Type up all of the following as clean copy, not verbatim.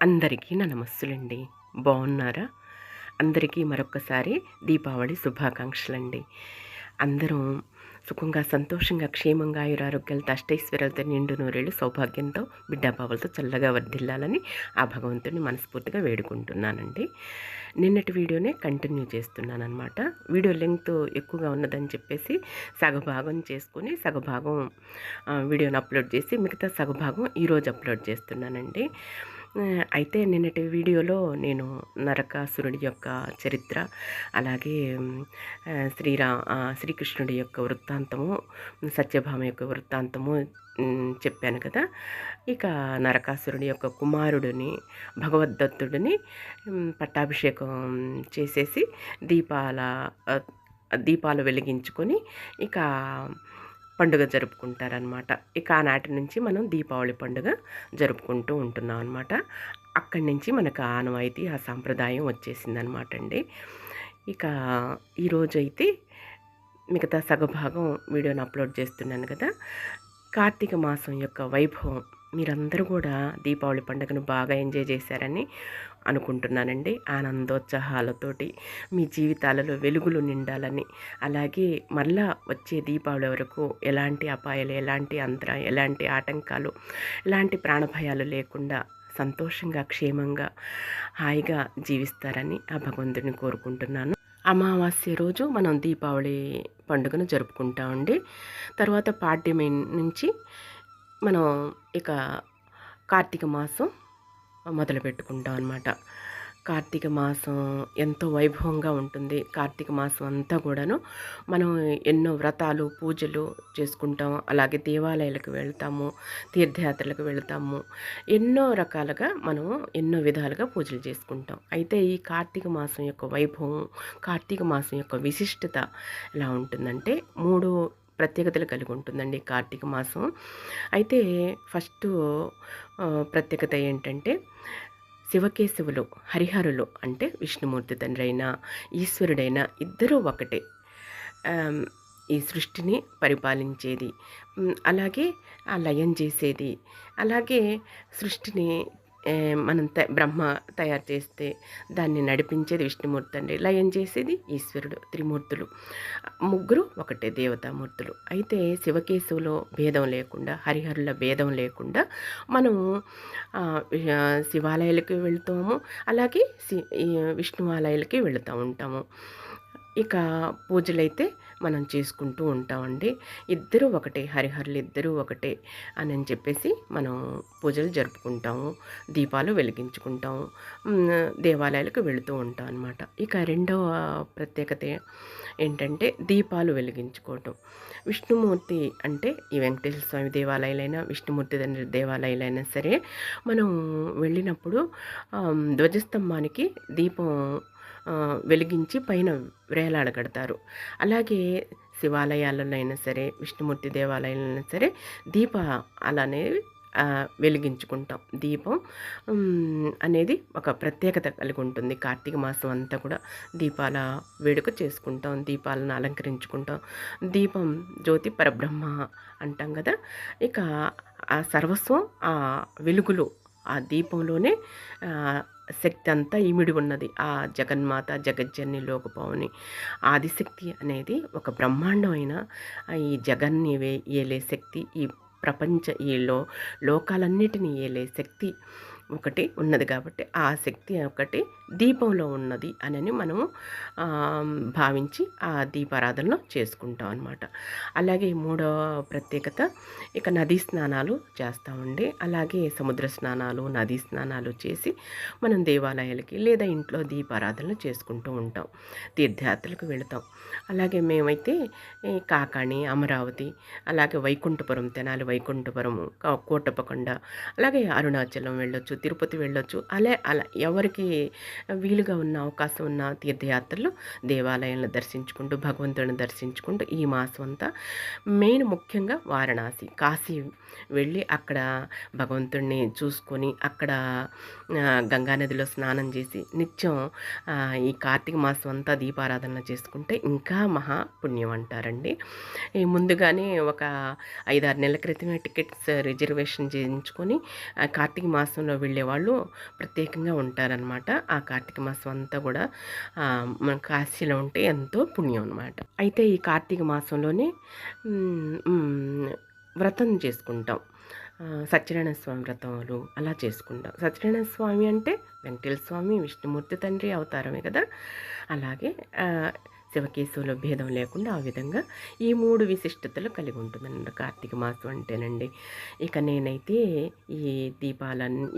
అందరికీ నా నమస్సులండి. బాగున్నారా? అందరికీ మరొక్కసారి దీపావళి శుభాకాంక్షలండి. అందరం సుఖంగా, సంతోషంగా, క్షేమంగా, ఆయురారోగ్యాలతో, అష్టైశ్వర్యాలతో, నిండు నూరేళ్ళు సౌభాగ్యంతో, బిడ్డాపాపలతో చల్లగా వర్ధిల్లాలని ఆ భగవంతుడిని మనస్ఫూర్తిగా వేడుకుంటున్నానండి. నిన్నటి వీడియోనే కంటిన్యూ చేస్తున్నానన్నమాట. వీడియో లెంగ్త్ ఎక్కువగా ఉన్నదని చెప్పేసి సగభాగం చేసుకొని సగభాగం వీడియోని అప్లోడ్ చేసి మిగతా సగభాగం ఈరోజు అప్లోడ్ చేస్తున్నానండి. అయితే నిన్నటి వీడియోలో నేను నరకాసురుడి యొక్క చరిత్ర, అలాగే శ్రీకృష్ణుడి యొక్క వృత్తాంతము, సత్యభామ యొక్క వృత్తాంతము చెప్పాను కదా. ఇక నరకాసురుడి యొక్క కుమారుడిని, భగవద్దత్తుడిని పట్టాభిషేకం చేసేసి దీపాలు వెలిగించుకొని ఇక పండుగ జరుపుకుంటారనమాట. ఇక ఆనాటి నుంచి మనం దీపావళి పండుగ జరుపుకుంటూ ఉంటున్నాం అనమాట. అక్కడి నుంచి మనకు ఆనవాయితీ, ఆ సాంప్రదాయం వచ్చేసిందనమాట అండి. ఇక ఈరోజైతే మిగతా సగభాగం వీడియోని అప్లోడ్ చేస్తున్నాను కదా. కార్తీక మాసం యొక్క వైభవం, మీరందరూ కూడా దీపావళి పండుగను బాగా ఎంజాయ్ చేశారని అనుకుంటున్నానండి. ఆనందోత్సాహాలతోటి మీ జీవితాలలో వెలుగులు నిండాలని, అలాగే మళ్ళా వచ్చే దీపావళి వరకు ఎలాంటి అపాయాలు, ఎలాంటి అంతరాయం, ఎలాంటి ఆటంకాలు, ఎలాంటి ప్రాణభయాలు లేకుండా సంతోషంగా, క్షేమంగా, హాయిగా జీవిస్తారని ఆ భగవంతుడిని కోరుకుంటున్నాను. అమావాస్య రోజు మనం దీపావళి పండుగను జరుపుకుంటామండి. తర్వాత పాడ్యమి నుంచి మనం ఇక కార్తీక మాసం మొదలు పెట్టుకుంటాం అన్నమాట. కార్తీక మాసం ఎంతో వైభవంగా ఉంటుంది. కార్తీక మాసం అంతా కూడాను మనం ఎన్నో వ్రతాలు, పూజలు చేసుకుంటాం. అలాగే దేవాలయాలకు వెళ్తాము, తీర్థయాత్రలకు వెళ్తాము. ఎన్నో రకాలుగా మనము ఎన్నో విధాలుగా పూజలు చేసుకుంటాం. అయితే ఈ కార్తీక మాసం యొక్క వైభవం, కార్తీక మాసం యొక్క విశిష్టత ఎలా ఉంటుందంటే 3 ప్రత్యేకతలు కలిగి ఉంటుందండి కార్తీక మాసం. అయితే ఫస్ట్ ప్రత్యేకత ఏంటంటే, శివకేశవులు, హరిహరులు అంటే విష్ణుమూర్తి తండ్రి అయినా, ఈశ్వరుడైనా ఇద్దరూ ఒకటే. ఈ సృష్టిని పరిపాలించేది, అలాగే ఆ లయం చేసేది, అలాగే సృష్టిని మనం బ్రహ్మ తయారు చేస్తే దాన్ని నడిపించేది విష్ణుమూర్తి అండి, లయం చేసేది ఈశ్వరుడు. త్రిమూర్తులు ముగ్గురు ఒకటే దేవతామూర్తులు. అయితే శివకేశవులో భేదం లేకుండా, హరిహరుల భేదం లేకుండా మనం శివాలయాలకి వెళ్తాము, అలాగే విష్ణువాలయాలకి వెళుతూ ఉంటాము. ఇక పూజలైతే మనం చేసుకుంటూ ఉంటామండి. ఇద్దరూ ఒకటే, హరిహరులు ఇద్దరూ ఒకటే అని చెప్పేసి మనం పూజలు జరుపుకుంటాము, దీపాలు వెలిగించుకుంటాము, దేవాలయాలకు వెళుతూ ఉంటాం అన్నమాట. ఇక రెండవ ప్రత్యేకత ఏంటంటే దీపాలు వెలిగించుకోవటం. విష్ణుమూర్తి అంటే ఈ వెంకటేశ్వర స్వామి దేవాలయాలైనా, విష్ణుమూర్తి తండ్రి దేవాలయాలైనా సరే, మనం వెళ్ళినప్పుడు ధ్వజస్తంభానికి దీపం వెలిగించి పైన వేలాడగడతారు. అలాగే శివాలయాలలో అయినా సరే, విష్ణుమూర్తి దేవాలయాలలో అయినా సరే దీపాలనేవి వెలిగించుకుంటాం. దీపం అనేది ఒక ప్రత్యేకత కలిగి ఉంటుంది. కార్తీక మాసం అంతా కూడా దీపాల వేడుక చేసుకుంటాం, దీపాలను అలంకరించుకుంటాం. దీపం జ్యోతి పరబ్రహ్మ అంటాం కదా. ఇక ఆ సర్వస్వం ఆ వెలుగులో, ఆ దీపంలోనే శక్తి అంతా ఇమిడి ఉన్నది. ఆ జగన్మాత, జగజ్జన్ని, లోకపావని ఆదిశక్తి అనేది ఒక బ్రహ్మాండమైన ఈ జగన్ని ఏలే శక్తి, ఈ లోకాలన్నిటినీ ఏలే శక్తి ఒకటి ఉన్నది. కాబట్టి ఆ శక్తి ఒకటి దీపంలో ఉన్నది అని మనము భావించి ఆ దీపారాధనలో చేసుకుంటాం అన్నమాట. అలాగే మూడవ ప్రత్యేకత, ఇక నదీ స్నానాలు చేస్తామండి. అలాగే సముద్ర స్నానాలు, నదీ స్నానాలు చేసి మనం దేవాలయాలకి లేదా ఇంట్లో దీపారాధనలు చేసుకుంటూ ఉంటాం, తీర్థయాత్రలకు వెళతాం. అలాగే మేమైతే కాకాణి, అమరావతి, అలాగే వైకుంఠపురం, తెనాలి వైకుంఠపురం, కోటప్పకొండ, అలాగే అరుణాచలం వెళ్ళొచ్చు, తిరుపతి వెళ్ళొచ్చు. అలా ఎవరికి వీలుగా ఉన్న, అవకాశం ఉన్న తీర్థయాత్రలు దేవాలయాలను దర్శించుకుంటూ, భగవంతుడిని దర్శించుకుంటూ ఈ మాసం అంతా మెయిన్ ముఖ్యంగా వారణాసి, కాశీ వెళ్ళి అక్కడ భగవంతుడిని చూసుకొని, అక్కడ గంగానదిలో స్నానం చేసి నిత్యం ఈ కార్తీక మాసం అంతా దీపారాధన చేసుకుంటే ఇంకా మహాపుణ్యం అంటారండి. ముందుగానే ఒక 5-6 నెలల క్రితమే టికెట్స్ రిజర్వేషన్ చేయించుకొని కార్తీక మాసంలో వెళ్ళేవాళ్ళు ప్రత్యేకంగా ఉంటారనమాట. ఆ కార్తీక మాసం అంతా కూడా మన కాశీలో ఉంటే ఎంతో పుణ్యం అనమాట. అయితే ఈ కార్తీక మాసంలోనే వ్రతం చేసుకుంటాం. సత్యనారాయణ స్వామి వ్రతాలు అలా చేసుకుంటాం. సత్యనారాయణ స్వామి అంటే వెంకటేశ్వర స్వామి విష్ణుమూర్తి తండ్రి అవతారమే కదా. అలాగే శివకేశవుల భేదం లేకుండా ఆ విధంగా ఈ 3 విశిష్టతలు కలిగి ఉంటుందండి కార్తీక మాసం అంటేనండి. ఇక నేనైతే ఈ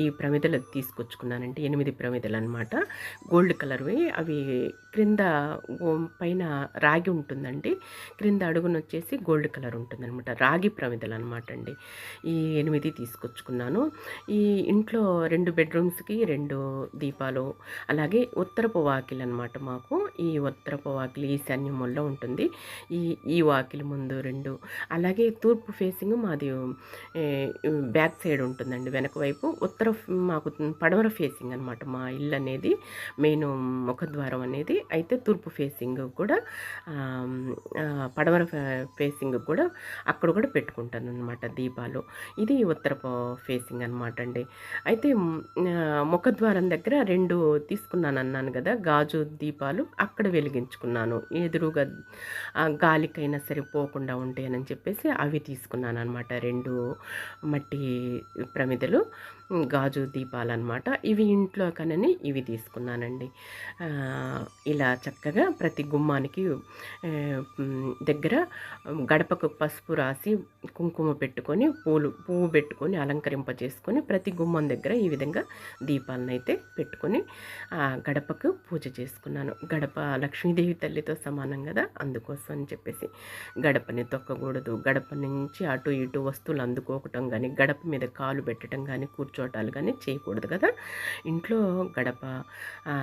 ఈ ప్రమిదలు తీసుకొచ్చుకున్నానంటే 8 ప్రమిదలు అనమాట. గోల్డ్ కలర్వి. అవి క్రింద పైన రాగి ఉంటుందండి, క్రింద అడుగునొచ్చేసి గోల్డ్ కలర్ ఉంటుందన్నమాట. రాగి ప్రమిదలు అనమాట అండి. ఈ 8 తీసుకొచ్చుకున్నాను. ఈ ఇంట్లో 2 బెడ్రూమ్స్కి 2 దీపాలు, అలాగే ఉత్తరపు వాకిలు అనమాట. మాకు ఈ ఉత్తరపు వాకిలి ఈశాన్యంలో ఉంటుంది. ఈ వాకిలి ముందు 2, అలాగే తూర్పు ఫేసింగ్ మాది బ్యాక్ సైడ్ ఉంటుందండి, వెనక వైపు. మాకు పడమర ఫేసింగ్ అనమాట మా ఇల్లు అనేది, మెయిన్ ముఖద్వారం అనేది. అయితే తూర్పు ఫేసింగ్ కూడా పడమర ఫేసింగ్ కూడా అక్కడ కూడా పెట్టుకుంటాను అనమాట దీపాలు. ఇది ఉత్తరపు ఫేసింగ్ అనమాట అండి. అయితే ముఖద్వారం దగ్గర 2 తీసుకున్నాను అన్నాను కదా, గాజు దీపాలు అక్కడ వెలిగించుకున్నాను. ఎదురుగా గాలికైనా సరే పోకుండా ఉంటాయని చెప్పేసి అవి తీసుకున్నాను అనమాట. 2 మట్టి ప్రమిదలు, గాజు దీపాలన్నమాట. ఇవి ఇంట్లో కనని ఇవి తీసుకున్నానండి. ఇలా చక్కగా ప్రతి గుమ్మానికి దగ్గర గడపకు పసుపు రాసి కుంకుమ పెట్టుకొని పువ్వు పెట్టుకొని అలంకరింపజేసుకొని ప్రతి గుమ్మం దగ్గర ఈ విధంగా దీపాలను అయితే పెట్టుకొని గడపకు పూజ చేసుకున్నాను. గడప లక్ష్మీదేవి తల్లితో సమానం కదా, అందుకోసం అని చెప్పేసి గడపని తొక్కకూడదు. గడప నుంచి అటు ఇటు వస్తువులు అందుకోవటం కానీ, గడప మీద కాలు పెట్టడం కానీ, కూర్చోటాలు కానీ చేయకూడదు కదా. ఇంట్లో గడప,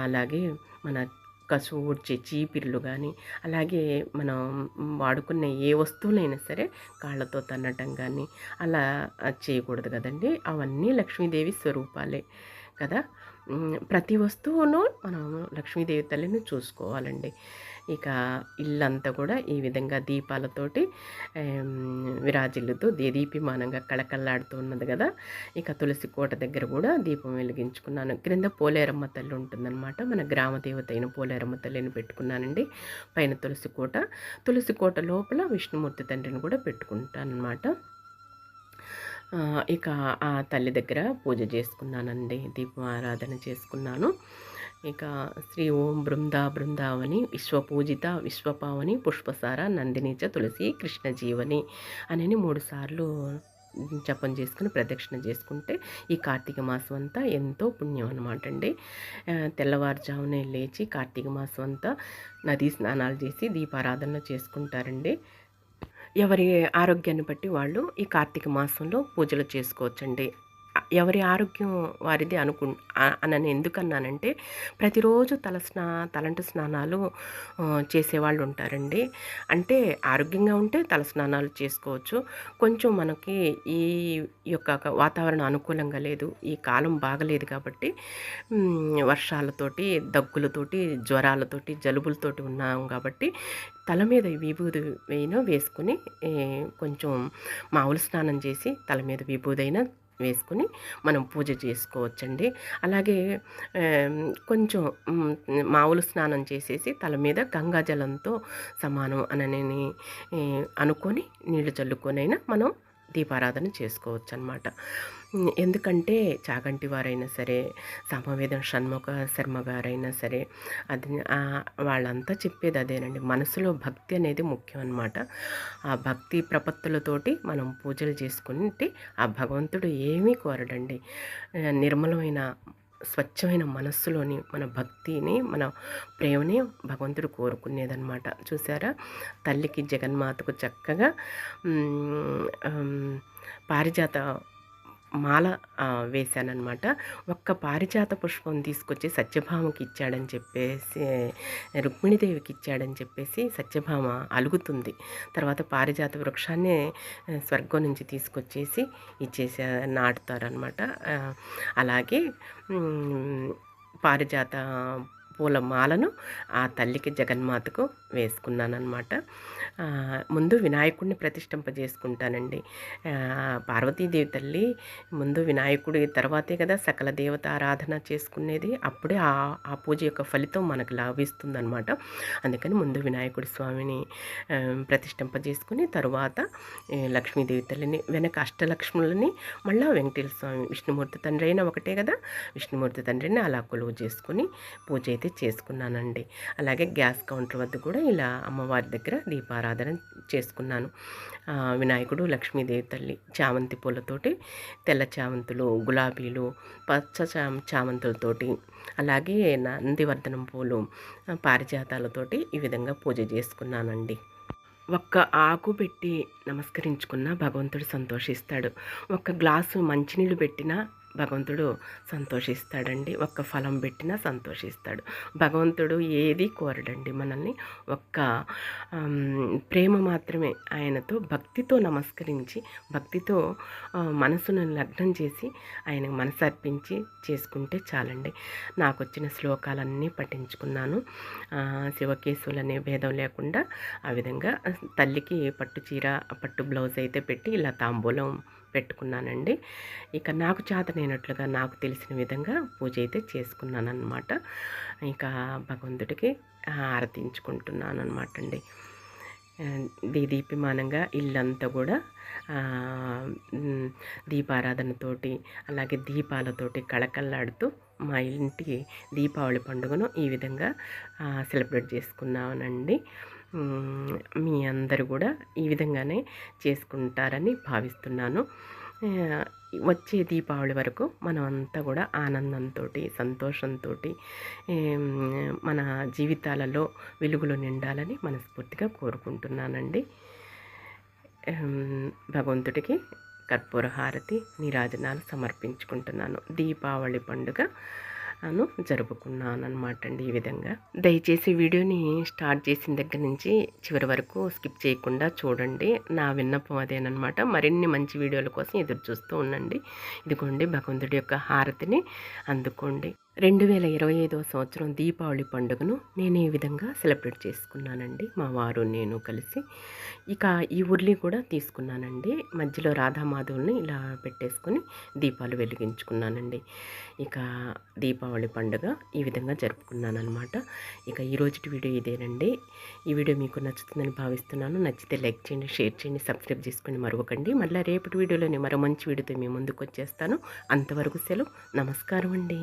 అలాగే మన కసువు ఊడ్చే చీపిర్లు కానీ, అలాగే మనం వాడుకునే ఏ వస్తువులైనా సరే కాళ్ళతో తన్నటం కానీ అలా చేయకూడదు కదండి. అవన్నీ లక్ష్మీదేవి స్వరూపాలే కదా. ప్రతి వస్తువును మనం లక్ష్మీదేవి తల్లిని చూసుకోవాలండి. ఇక ఇల్లంతా కూడా ఈ విధంగా దీపాలతోటి విరాజిల్లుతూ దీపీమానంగా కళకళలాడుతూ ఉన్నది కదా. ఇక తులసి కోట దగ్గర కూడా దీపం వెలిగించుకున్నాను. క్రింద పోలేరమ్మ తల్లి ఉంటుందన్నమాట. మన గ్రామ దేవత అయిన పోలేరమ్మ తల్లిని పెట్టుకున్నానండి. పైన తులసి కోట లోపల విష్ణుమూర్తి తండ్రిని కూడా పెట్టుకుంటానన్నమాట. ఇక ఆ తల్లి దగ్గర పూజ చేసుకున్నానండి, దీపం ఆరాధన చేసుకున్నాను. ఇక శ్రీ ఓం బృందావని విశ్వపూజిత విశ్వపావని పుష్పసార నందినీచ తులసి కృష్ణ జీవని అని 3 సార్లు జపం చేసుకుని ప్రదక్షిణ చేసుకుంటే ఈ కార్తీక మాసం అంతా ఎంతో పుణ్యం అనమాట అండి. తెల్లవారుజామునే లేచి కార్తీక మాసం అంతా నదీ స్నానాలు చేసి దీపారాధనలు చేసుకుంటారండి. ఎవరి ఆరోగ్యాన్ని బట్టి వాళ్ళు ఈ కార్తీక మాసంలో పూజలు చేసుకోవచ్చండి. ఎవరి ఆరోగ్యం వారిది అని ఎందుకన్నానంటే, ప్రతిరోజు తలంటు స్నానాలు చేసేవాళ్ళు ఉంటారండి. అంటే ఆరోగ్యంగా ఉంటే తల స్నానాలు చేసుకోవచ్చు. కొంచెం మనకి ఈ యొక్క వాతావరణం అనుకూలంగా లేదు, ఈ కాలం బాగలేదు కాబట్టి వర్షాలతోటి, దగ్గులతోటి, జ్వరాలతోటి, జలుబులతోటి ఉన్నాం కాబట్టి తల మీద విభూది వేసుకుని కొంచెం మామూలు స్నానం చేసి తల మీద విభూదైనా వేసుకుని మనం పూజ చేసుకోవచ్చండి. అలాగే కొంచెం మామూలు స్నానం చేసేసి తల మీద గంగాజలంతో సమానం అని అనుకొని నీళ్లు చల్లుకొనైనా మనం దీపారాధన చేసుకోవచ్చు అన్నమాట. ఎందుకంటే చాగంటి వారైనా సరే, సమవేదం షణ్ముఖ శర్మ గారైనా సరే, అది వాళ్ళంతా చెప్పేది అదేనండి. మనసులో భక్తి అనేది ముఖ్యం అన్నమాట. ఆ భక్తి ప్రపత్తులతోటి మనం పూజలు చేసుకుంటే ఆ భగవంతుడు ఏమీ కోరడండి. నిర్మలమైన స్వచ్ఛమైన మనస్సులోని మన భక్తిని, మన ప్రేమని భగవంతుడు కోరుకునేదన్నమాట. చూసారా, తల్లికి జగన్మాతకు చక్కగా పారిజాత మాల వేశానన్నమాట. ఒక్క పారిజాత పుష్పం తీసుకొచ్చి సత్యభామకి ఇచ్చాడని చెప్పేసి, రుక్మిణీదేవికి ఇచ్చాడని చెప్పేసి సత్యభామ అలుగుతుంది. తర్వాత పారిజాత వృక్షాన్ని స్వర్గం నుంచి తీసుకొచ్చేసి నాటుతారనమాట. అలాగే పారిజాత పూల మాలను ఆ తల్లికి జగన్మాతకు వేసుకున్నానమాట. ముందు వినాయకుడిని ప్రతిష్ఠింపజేసుకుంటానండి. పార్వతీదేవి తల్లి ముందు వినాయకుడి తర్వాతే కదా సకల దేవత ఆరాధన చేసుకునేది. అప్పుడే ఆ పూజ యొక్క ఫలితం మనకు లభిస్తుందనమాట. అందుకని ముందు వినాయకుడి స్వామిని ప్రతిష్ఠింపజేసుకుని తరువాత లక్ష్మీదేవి తల్లిని, వెనక అష్టలక్ష్ములని, మళ్ళీ వెంకటేశ్వర స్వామి విష్ణుమూర్తి తండ్రి అయినా ఒకటే కదా, విష్ణుమూర్తి తండ్రిని అలా కొలువు చేసుకుని పూజ అయితే చేసుకున్నానండి. అలాగే గ్యాస్ కౌంటర్ వద్ద కూడా ఇలా అమ్మవారి దగ్గర దీపారాధన చేసుకున్నాను. వినాయకుడు, లక్ష్మీదేవి తల్లి చామంతి పూలతోటి, తెల్ల చామంతులు, గులాబీలు, పచ్చ చామంతులతోటి, అలాగే నందివర్ధనం పూలు, పారిజాతాలతోటి ఈ విధంగా పూజ చేసుకున్నానండి. ఒక్క ఆకు పెట్టి నమస్కరించుకున్న భగవంతుడు సంతోషిస్తాడు. ఒక్క గ్లాసు మంచినీళ్ళు పెట్టినా భగవంతుడు సంతోషిస్తాడండి. ఒక్క ఫలం పెట్టినా సంతోషిస్తాడు. భగవంతుడు ఏది కోరడండి మనల్ని. ఒక్క ప్రేమ మాత్రమే. ఆయనతో భక్తితో నమస్కరించి, భక్తితో మనసును లగ్నం చేసి ఆయనకు మనసు అర్పించి చేసుకుంటే చాలండి. నాకు వచ్చిన శ్లోకాలన్నీ పఠించుకున్నాను. శివకేశవులనే భేదం లేకుండా ఆ విధంగా తల్లికి పట్టు చీర, పట్టు బ్లౌజ్ అయితే పెట్టి ఇలా తాంబూలం పెట్టుకున్నానండి. ఇక నాకు చేతనైనట్లుగా నాకు తెలిసిన విధంగా పూజ అయితే చేసుకున్నాను అనమాట. ఇంకా భగవంతుడికి ఆరతించుకుంటున్నాను అనమాట అండి. దీప్యమానంగా ఇల్లంతా కూడా దీపారాధనతోటి, అలాగే దీపాలతోటి కళకళలాడుతూ మా ఇంటి దీపావళి పండుగను ఈ విధంగా సెలబ్రేట్ చేసుకున్నానండి. మీ అందరూ కూడా ఈ విధంగానే చేసుకుంటారని భావిస్తున్నాను. వచ్చే దీపావళి వరకు మనం అంతా కూడా ఆనందంతో, సంతోషంతో మన జీవితాలలో వెలుగులు నిండాలని మనస్ఫూర్తిగా కోరుకుంటున్నానండి. భగవంతుడికి కర్పూర హారతి, నీరాజనాలు సమర్పించుకుంటున్నాను. దీపావళి పండుగ జరుపుకున్నాను అనమాట అండి. ఈ విధంగా దయచేసి వీడియోని స్టార్ట్ చేసిన దగ్గర నుంచి చివరి వరకు స్కిప్ చేయకుండా చూడండి. నా విన్నపం అదేనమాట. మరిన్ని మంచి వీడియోల కోసం ఎదురు చూస్తూ ఉండండి. ఇదిగోండి భగవంతుడి యొక్క హారతిని అందుకోండి. 2025వ సంవత్సరం దీపావళి పండుగను నేను ఈ విధంగా సెలబ్రేట్ చేసుకున్నానండి. మా వారు నేను కలిసి. ఇక ఈ ఉర్లి కూడా తీసుకున్నానండి. మధ్యలో రాధామాధవుల్ని ఇలా పెట్టేసుకొని దీపాలు వెలిగించుకున్నానండి. ఇక దీపావళి పండుగ ఈ విధంగా జరుపుకున్నాను అనమాట. ఇక ఈరోజు వీడియో ఇదేనండి. ఈ వీడియో మీకు నచ్చుతుందని భావిస్తున్నాను. నచ్చితే లైక్ చేయండి, షేర్ చేయండి, సబ్స్క్రైబ్ చేసుకొని మరొకండి. మళ్ళీ రేపటి వీడియోలోని మరో మంచి వీడియోతో మీ ముందుకు వచ్చేస్తాను. అంతవరకు సెలవు. నమస్కారం అండి.